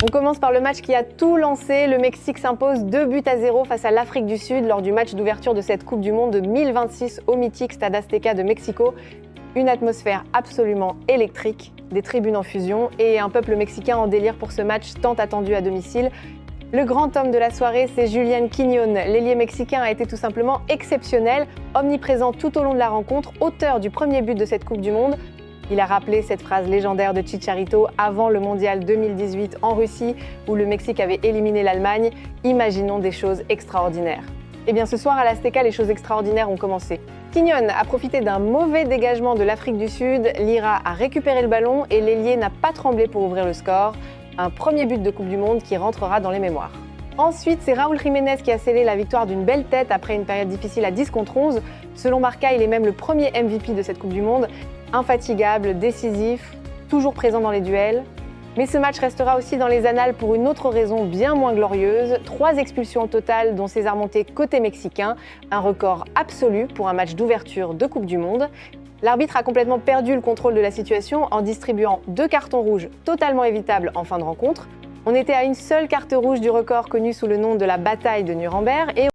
On commence par le match qui a tout lancé. Le Mexique s'impose 2-0 face à l'Afrique du Sud lors du match d'ouverture de cette Coupe du Monde 2026 au mythique Stade Azteca de Mexico. Une atmosphère absolument électrique, des tribunes en fusion et un peuple mexicain en délire pour ce match tant attendu à domicile. Le grand homme de la soirée, c'est Julián Quiñón. L'ailier mexicain a été tout simplement exceptionnel, omniprésent tout au long de la rencontre, auteur du premier but de cette Coupe du Monde. Il a rappelé cette phrase légendaire de Chicharito avant le Mondial 2018 en Russie, où le Mexique avait éliminé l'Allemagne. Imaginons des choses extraordinaires. Eh bien, ce soir à l'Azteca, les choses extraordinaires ont commencé. Quiñón a profité d'un mauvais dégagement de l'Afrique du Sud. Lira a récupéré le ballon et l'ailier n'a pas tremblé pour ouvrir le score. Un premier but de Coupe du Monde qui rentrera dans les mémoires. Ensuite, c'est Raúl Jiménez qui a scellé la victoire d'une belle tête après une période difficile à 10 contre 11. Selon Marca, il est même le premier MVP de cette Coupe du Monde. Infatigable, décisif, toujours présent dans les duels. Mais ce match restera aussi dans les annales pour une autre raison bien moins glorieuse. 3 expulsions au total, dont César Monté côté mexicain. Un record absolu pour un match d'ouverture de Coupe du Monde. L'arbitre a complètement perdu le contrôle de la situation en distribuant 2 cartons rouges totalement évitables en fin de rencontre. On était à une seule carte rouge du record connu sous le nom de la bataille de Nuremberg et